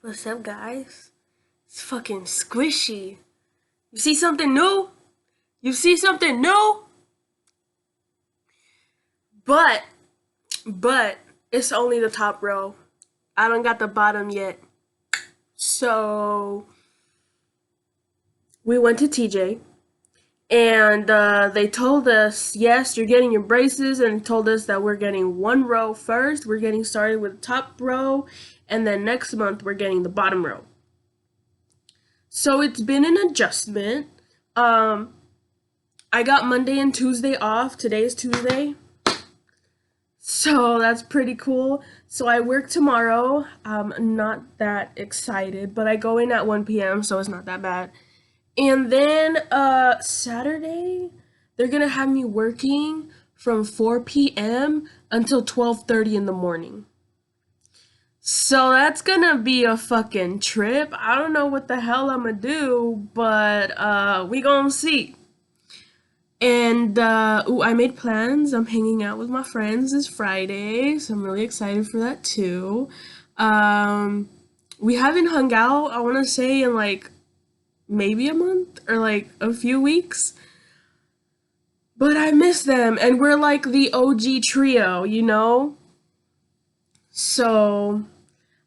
What's up, guys? It's fucking squishy. You see something new? You see something new? But, but, it's only the top row. I don't got the bottom yet. So, we went to TJ and they told us, yes, you're getting your braces, and told us that we're getting one row first. We're getting started with the top row, and then next month we're getting the bottom row. So it's been an adjustment. I got Monday and Tuesday off. Today is Tuesday. So that's pretty cool. So I work tomorrow. I'm not that excited, but I go in at 1 p.m., so it's not that bad. And then Saturday, they're gonna have me working from 4 p.m. until 12:30 in the morning. So that's gonna be a fucking trip. I don't know what the hell I'm gonna do, but we gonna see. And I made plans. I'm hanging out with my friends this Friday, so I'm really excited for that too. We haven't hung out, I want to say, in like maybe a month or like a few weeks. But I miss them, and we're like the OG trio, you know? So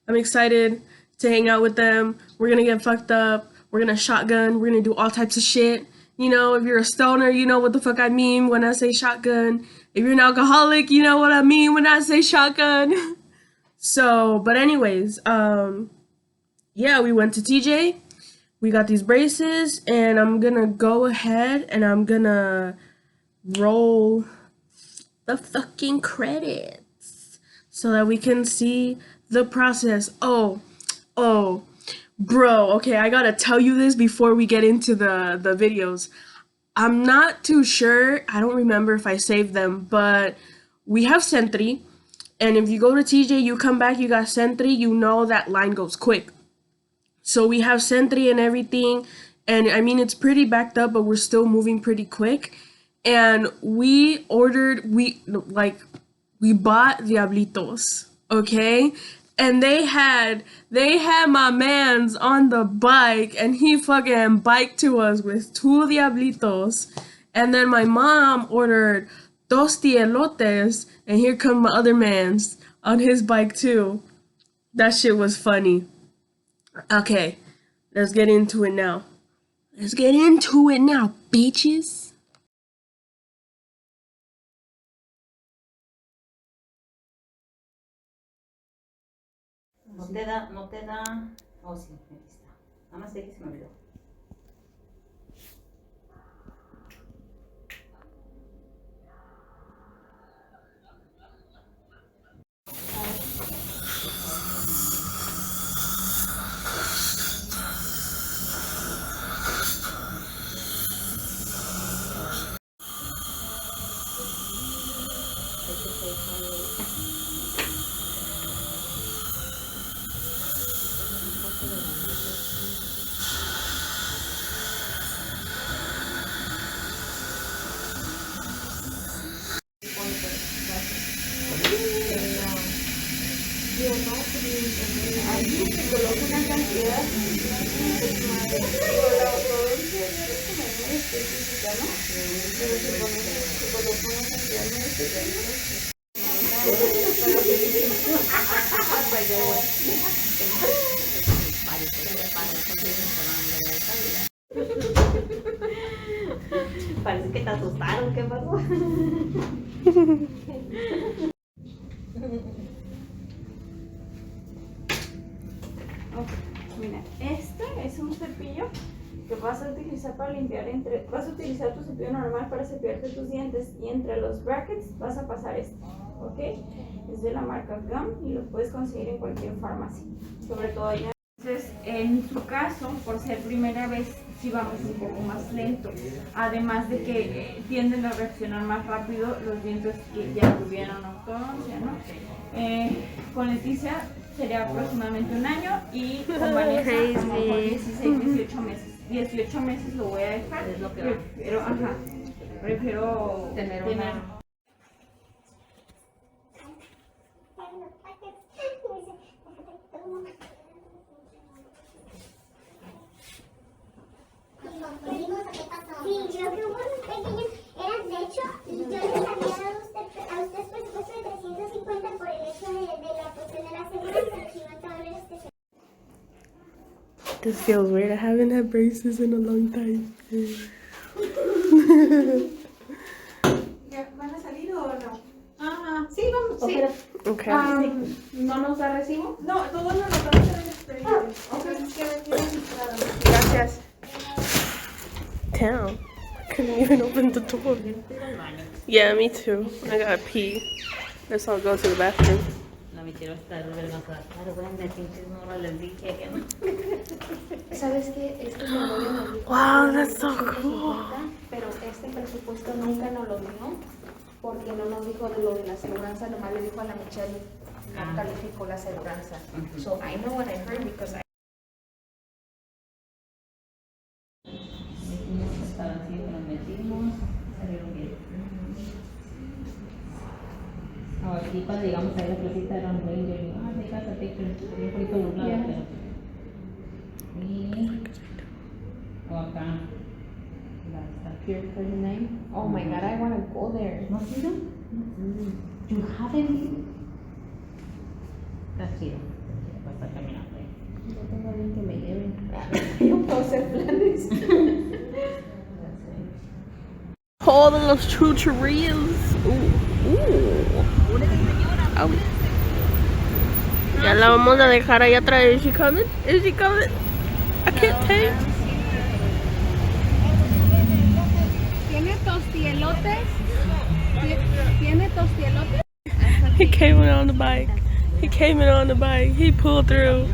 I'm excited to hang out with them. We're gonna get fucked up. We're gonna shotgun. We're gonna do all types of shit. You know, if you're a stoner, you know what the fuck I mean when I say shotgun. If you're an alcoholic, you know what I mean when I say shotgun. So, but anyways, yeah, we went to TJ. We got these braces, and I'm gonna go ahead and I'm gonna roll the fucking credits so that we can see the process. Oh, bro, okay, I gotta tell you this before we get into the videos. I'm not too sure, I don't remember if I saved them, but we have Sentry, and if you go to TJ, you come back, you got Sentry, you know that line goes quick. So we have Sentry and everything, and I mean, it's pretty backed up, but we're still moving pretty quick. And we bought Diablitos, okay? And they had my mans on the bike, and he fucking biked to us with 2 Diablitos. And then my mom ordered 2 elotes, and here come my other mans on his bike too. That shit was funny. Okay, let's get into it now. Let's get into it now, bitches. No te da. Oh, sí, aquí está. Nada más que se me olvidó. Ahí se coloca una cantidad específica, ¿no? Pero se coloca una cantidad muy específica. Parece que te asustaron, ¿qué pasó? Okay. Mira, este es un cepillo que vas a utilizar para limpiar vas a utilizar tu cepillo normal para cepillarte tus dientes, y entre los brackets vas a pasar este, ¿ok? Es de la marca Gum y lo puedes conseguir en cualquier farmacia, sobre todo allá. Entonces, en su caso, por ser primera vez, sí vamos un poco más lento, además de que tienden a reaccionar más rápido los dientes que ya tuvieron ortodoncia, ¿no? Con Leticia sería aproximadamente un año, y con Vanessa a lo mejor 16, 18 meses. 18 meses lo voy a dejar, Es lo que prefiero tener una... Sí, creo que hubo unos pequeños, eran, de hecho, yo les había dado a ustedes presupuesto de 350 por el hecho de la cuestión de la seguridad, los $50 This feels weird. I haven't had braces in a long time. ¿Ya van a salir o no? Ajá, sí, vamos, sí. Okay. ¿No nos da recibo? No, todos nos lo van a hacer en expediente. Gracias. Damn. I couldn't even open the door. Yeah, me too. I gotta pee. Guess I'll go to the bathroom. No me quiero estar vergonzosa. Claro, bueno, de pinches no les dije que no. ¿Sabes qué? Este memoria nos dijo Wow, que that's so 150, cool. pero este presupuesto nunca nos lo dio porque no nos dijo de lo de la aseguranza, nomás le dijo a la Michelle, no calificó la aseguranza. So I know what I heard because I... Metimos hasta así que nos metimos, salieron bien. Aquí cuando llegamos a la placita era un ranger y de casa picture, un poquito nublado, pero. Y. O acá. Pure cousin name? Oh my god, I want to go there. ¿No has ido? You haven't been? Está chido. Vas a estar caminando ahí. No tengo alguien que me lleve. Yo puedo hacer planes. All the los chucherías. Ya la vamos a dejar ahí atrás. Is she coming? Is she coming? I can't take. ¿Tiene tostielotes? ¿Tiene tostielotes? He came in on the bike. He came in on the bike. He pulled through.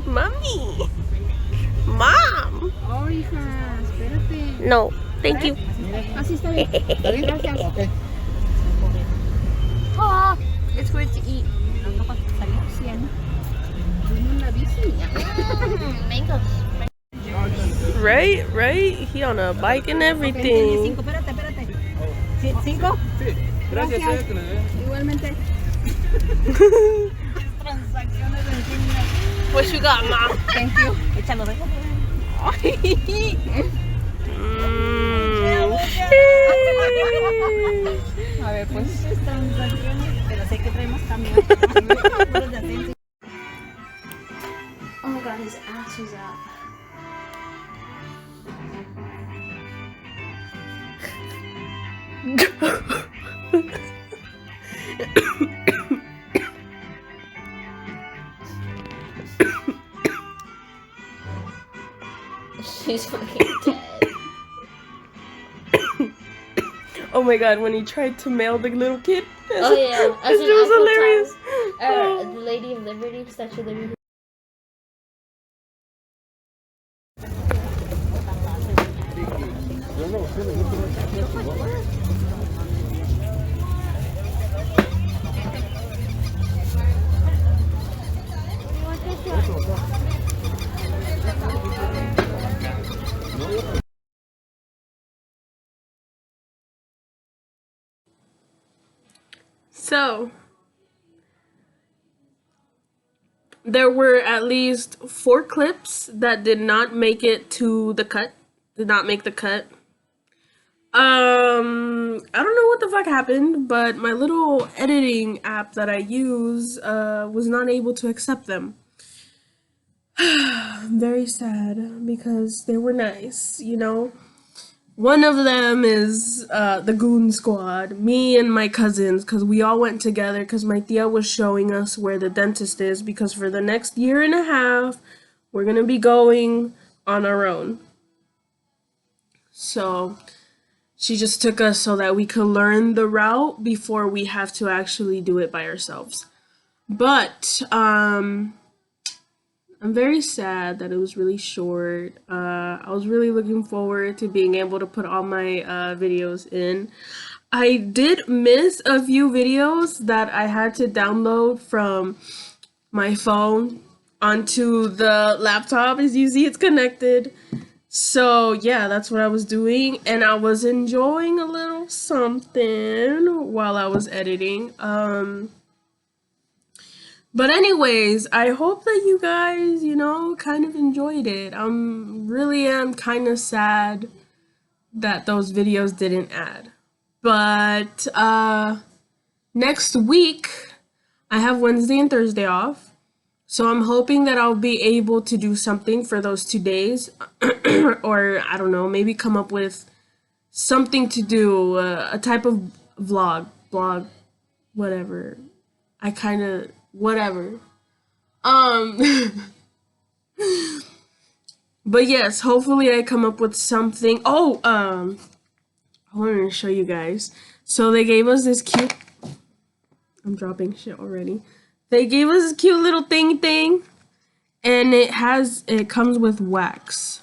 Mommy. Mom. Oh, hija, espérate. No, thank you. Así está bien. Gracias. Okay. Oh, it's good to eat. 100. Vino la bici. Mangoes. Right, right. He on a bike and everything. Espérate. ¿5? Sí, gracias, que le dé. Igualmente. Transacciones en línea. What you got, Mom? Thank you. Échalo, ¿eh? A ver, pues. Transacciones, pero sé que traemos cambio. Oh god, his ass was out. She's fucking dead. Oh my god, when he tried to mail the little kid. Oh yeah, It was hilarious. The Lady of Liberty, Statue of Liberty. So, there were at least 4 clips that did not make it to the cut. Did not make the cut. I don't know what the fuck happened, but my little editing app that I use was not able to accept them. Very sad because they were nice, you know. One of them is the Goon Squad, me and my cousins, because we all went together because my tia was showing us where the dentist is because for the next year and a half, we're going to be going on our own. So she just took us so that we could learn the route before we have to actually do it by ourselves. But I'm very sad that it was really short. I was really looking forward to being able to put all my videos in. I did miss a few videos that I had to download from my phone onto the laptop. As you see, it's connected. So yeah, that's what I was doing, and I was enjoying a little something while I was editing. But anyways, I hope that you guys, kind of enjoyed it. Really am kind of sad that those videos didn't add. But next week I have Wednesday and Thursday off. So I'm hoping that I'll be able to do something for those 2 days or I don't know, maybe come up with something to do, a type of blog, whatever. I kind of whatever. Um but yes, hopefully I come up with something. Oh, I wanted to show you guys. So they gave us this cute, I'm dropping shit already. They gave us this cute little thing and it comes with wax.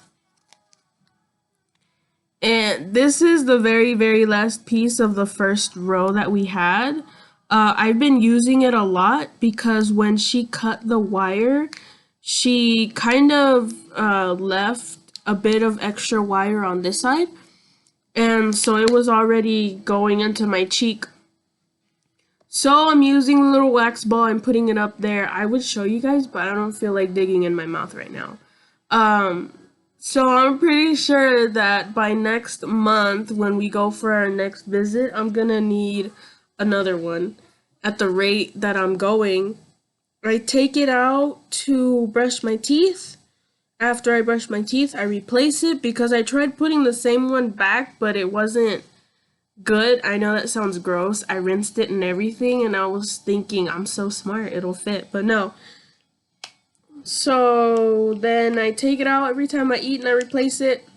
And this is the very, very last piece of the first row that we had. I've been using it a lot because when she cut the wire, she kind of left a bit of extra wire on this side. And so it was already going into my cheek. So I'm using the little wax ball and putting it up there. I would show you guys, but I don't feel like digging in my mouth right now. So I'm pretty sure that by next month, when we go for our next visit, I'm gonna need another one. At the rate that I'm going, I take it out to brush my teeth. After I brush my teeth, I replace it because I tried putting the same one back, but it wasn't good. I know that sounds gross. I rinsed it and everything, and I was thinking, I'm so smart, it'll fit, but no. So then I take it out every time I eat and I replace it.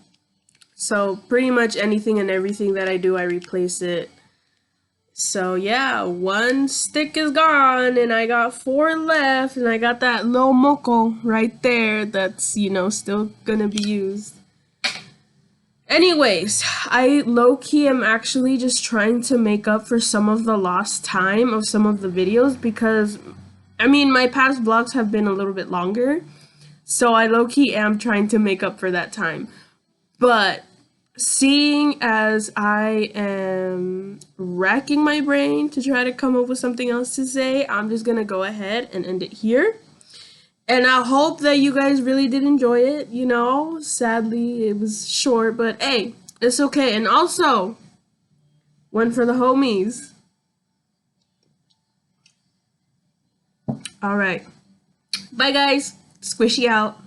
So pretty much anything and everything that I do, I replace it. So yeah, one stick is gone and I got 4 left, and I got that little moco right there that's, still gonna be used. Anyways, I low-key am actually just trying to make up for some of the lost time of some of the videos because, my past vlogs have been a little bit longer, so I low-key am trying to make up for that time. But seeing as I am racking my brain to try to come up with something else to say, I'm just gonna go ahead and end it here. And I hope that you guys really did enjoy it, Sadly, it was short, but hey, it's okay. And also, one for the homies. Alright. Bye, guys. Squishy out.